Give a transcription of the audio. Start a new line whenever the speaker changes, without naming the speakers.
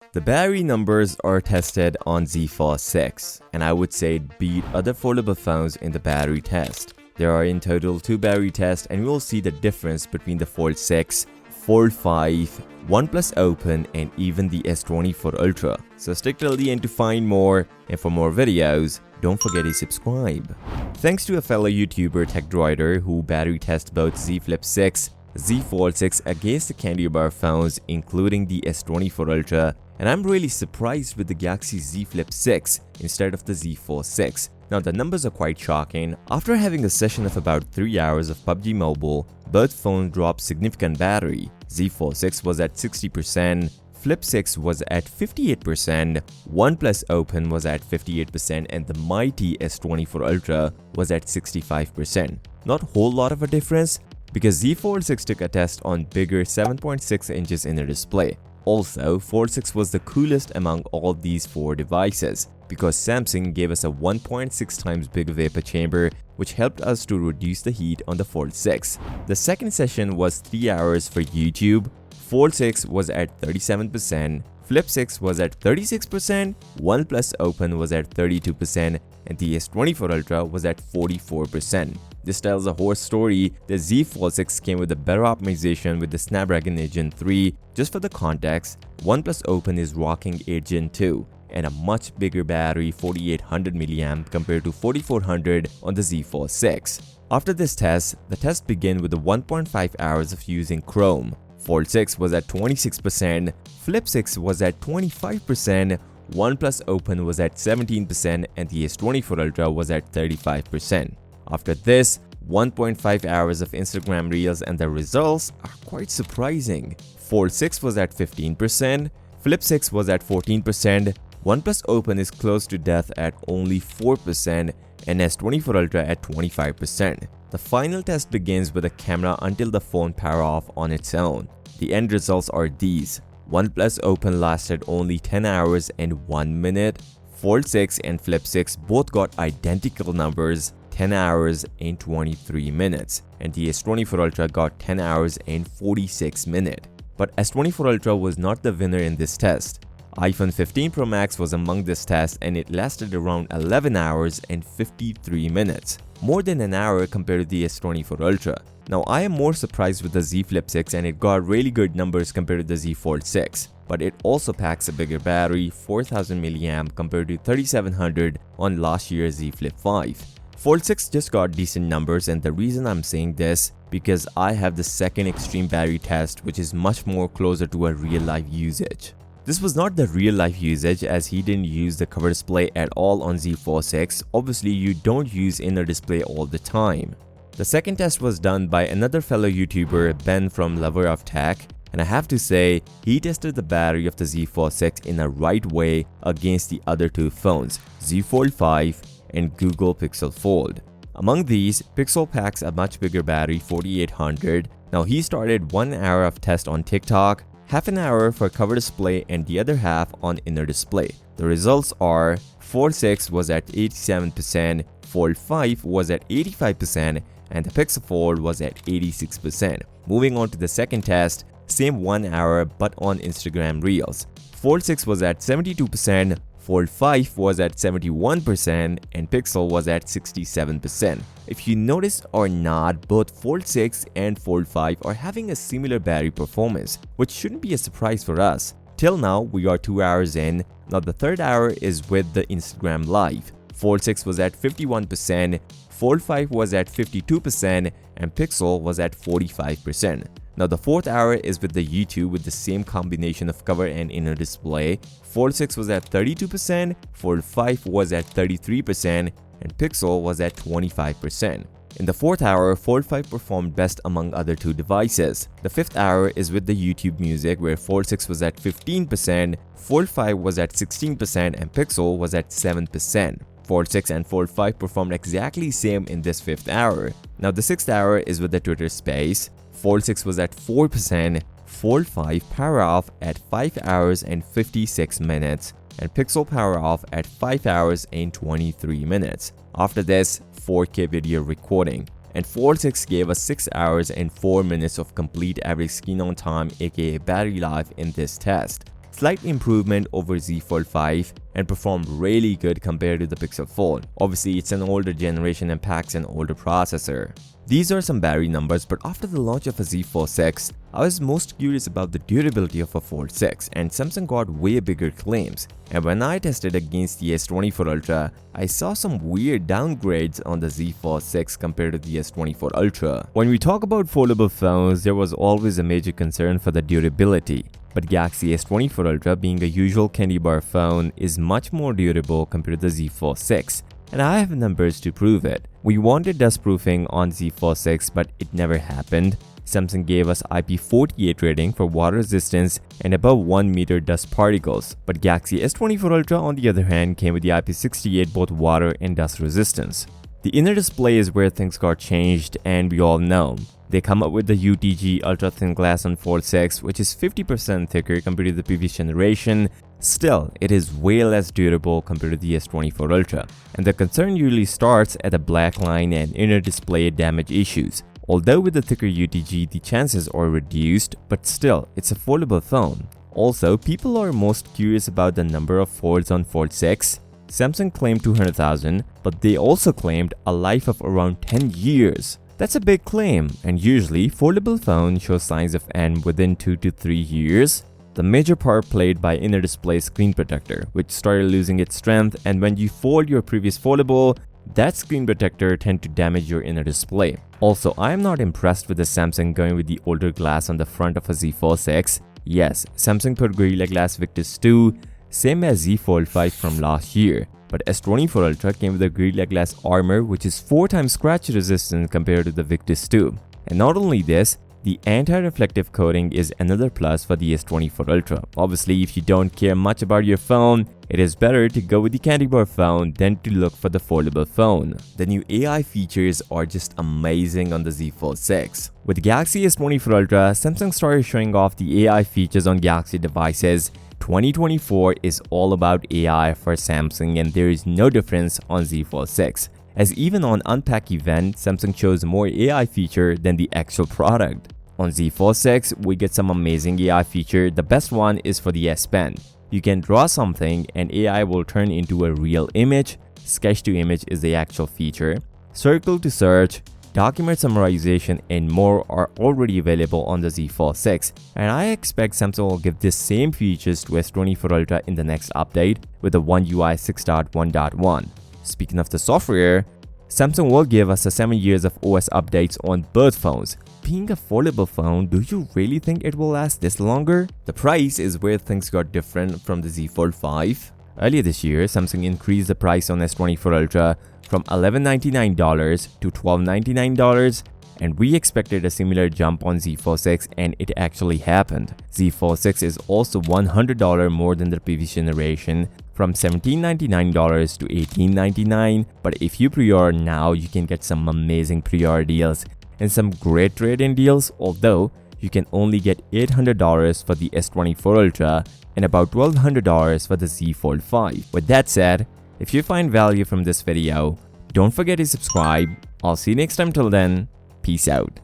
The battery numbers are tested on Z Fold 6, and I would say it beat other foldable phones in the battery test. There are in total 2 battery tests, and we will see the difference between the Fold 6, Fold 5, OnePlus Open, and even the S24 Ultra. So stick till the end to find more, and for more videos, don't forget to subscribe. Thanks to a fellow YouTuber TechDroider who battery tested both Z Flip 6, Z Fold 6 against the candy bar phones including the S24 Ultra, and I'm really surprised with the Galaxy Z Flip 6 instead of the Z Fold 6. Now the numbers are quite shocking. After having a session of about 3 hours of PUBG Mobile, both phones dropped significant battery. Z Fold 6 was at 60%, Flip 6 was at 58%, OnePlus Open was at 58%, and the mighty S24 Ultra was at 65%. Not a whole lot of a difference because Z Fold 6 took a test on bigger 7.6 inches inner display. Also, Fold 6 was the coolest among all these 4 devices because Samsung gave us a 1.6 times bigger vapor chamber which helped us to reduce the heat on the Fold 6. The second session was 3 hours for YouTube. Fold 6 was at 37%, Flip 6 was at 36%, OnePlus Open was at 32%, and the S24 Ultra was at 44%. This tells a whole story. The Z Fold 6 came with a better optimization with the Snapdragon 8 Gen 3. Just for the context, OnePlus Open is rocking 8 Gen 2 and a much bigger battery 4800 mAh compared to 4400 on the Z Fold 6. After this test, the test began with the 1.5 hours of using Chrome. Fold 6 was at 26%, Flip 6 was at 25%, OnePlus Open was at 17%, and the S24 Ultra was at 35%. After this, 1.5 hours of Instagram Reels, and the results are quite surprising. Fold 6 was at 15%, Flip 6 was at 14%, OnePlus Open is close to death at only 4%, and S24 Ultra at 25%. The final test begins with the camera until the phone power off on its own. The end results are these. OnePlus Open lasted only 10 hours and 1 minute. Fold 6 and Flip 6 both got identical numbers, 10 hours and 23 minutes. And the S24 Ultra got 10 hours and 46 minutes. But S24 Ultra was not the winner in this test. iPhone 15 Pro Max was among this test and it lasted around 11 hours and 53 minutes. More than an hour compared to the S24 Ultra. Now I am more surprised with the Z Flip 6 and it got really good numbers compared to the Z Fold 6. But it also packs a bigger battery, 4000 mAh compared to 3700 on last year's Z Flip 5. Fold 6 just got decent numbers, and the reason I'm saying this because I have the second extreme battery test which is much more closer to a real life usage. This was not the real life usage as he didn't use the cover display at all on Z Fold 6. Obviously you don't use inner display all the time. The second test was done by another fellow YouTuber, Ben from Lover of Tech, and I have to say he tested the battery of the Z Fold 6 in a right way against the other 2 phones, Z Fold 5 and Google Pixel Fold. Among these, Pixel packs a much bigger battery, 4800. Now he started 1 hour of test on TikTok, half an hour for cover display and the other half on inner display. The results are Fold 6 was at 87%, Fold 5 was at 85%, and the Pixel Fold was at 86%. Moving on to the second test, same 1 hour but on Instagram Reels. Fold 6 was at 72%, Fold 5 was at 71%, and Pixel was at 67%. If you notice or not, both Fold 6 and Fold 5 are having a similar battery performance, which shouldn't be a surprise for us. Till now, we are 2 hours in. Now the third hour is with the Instagram Live. Fold 6 was at 51%, Fold 5 was at 52%, and Pixel was at 45%. Now the fourth hour is with the YouTube with the same combination of cover and inner display. Fold 6 was at 32%, Fold 5 was at 33%, and Pixel was at 25%. In the fourth hour, Fold 5 performed best among other 2 devices. The fifth hour is with the YouTube Music where Fold 6 was at 15%, Fold 5 was at 16%, and Pixel was at 7%. Fold 6 and Fold 5 performed exactly same in this fifth hour. Now the sixth hour is with the Twitter Space. Fold 6 was at 4%, Fold 5 power off at 5 hours and 56 minutes, and Pixel power off at 5 hours and 23 minutes. After this, 4K video recording. And Fold 6 gave us 6 hours and 4 minutes of complete average screen on time aka battery life in this test. slight improvement over Z Fold 5 and performed really good compared to the Pixel Fold. Obviously, it's an older generation and packs an older processor. These are some battery numbers, but after the launch of a Z Fold 6, I was most curious about the durability of a Fold 6, and Samsung got way bigger claims. And when I tested against the S24 Ultra, I saw some weird downgrades on the Z Fold 6 compared to the S24 Ultra. When we talk about foldable phones, there was always a major concern for the durability. But Galaxy S24 Ultra, being a usual candy bar phone, is much more durable compared to the Z Fold 6. And I have numbers to prove it. We wanted dust proofing on Z Fold 6, but it never happened. Samsung gave us IP48 rating for water resistance and above 1 meter dust particles, but Galaxy S24 Ultra on the other hand came with the IP68 both water and dust resistance. The inner display is where things got changed, and we all know. They come up with the UTG ultra thin glass on Fold 6, which is 50% thicker compared to the previous generation. Still, it is way less durable compared to the S24 Ultra, and the concern usually starts at the black line and inner display damage issues. Although with the thicker UTG, the chances are reduced, but still, it's a foldable phone. Also, people are most curious about the number of folds on Fold 6. Samsung claimed 200,000, but they also claimed a life of around 10 years. That's a big claim, and usually, foldable phones show signs of end within 2 to 3 years. The major part played by inner display screen protector, which started losing its strength, and when you fold your previous foldable, that screen protector tend to damage your inner display. Also, I am not impressed with the Samsung going with the older glass on the front of a Z Fold 6. Yes, Samsung put Gorilla Glass Victus 2, same as Z Fold 5 from last year. But S24 Ultra came with a Gorilla Glass armor, which is 4 times scratch resistant compared to the Victus 2. And not only this, the anti-reflective coating is another plus for the S24 Ultra. Obviously, if you don't care much about your phone, it is better to go with the candy bar phone than to look for the foldable phone. The new AI features are just amazing on the Z Fold 6. With Galaxy S24 Ultra, Samsung started showing off the AI features on Galaxy devices. 2024 is all about AI for Samsung, and there is no difference on Z Fold 6. As even on Unpack event, Samsung chose more AI feature than the actual product. On Z Fold 6, we get some amazing AI feature. The best one is for the S Pen. You can draw something and AI will turn into a real image. Sketch to image is the actual feature. Circle to search, document summarization, and more are already available on the Z Fold 6. And I expect Samsung will give this same features to S24 Ultra in the next update with the One UI 6.1.1. Speaking of the software, Samsung will give us 7 years of OS updates on both phones. Being a foldable phone, do you really think it will last this longer? The price is where things got different from the Z Fold 5. Earlier this year, Samsung increased the price on S24 Ultra from $1199 to $1299, and we expected a similar jump on Z Fold 6, and it actually happened. Z Fold 6 is also $100 more than the previous generation, from $1799 to $1899, but if you pre-order now, you can get some amazing pre-order deals and some great trade-in deals, although you can only get $800 for the S24 Ultra and about $1,200 for the Z Fold 5. With that said, if you find value from this video, don't forget to subscribe. I'll see you next time. Till then, peace out.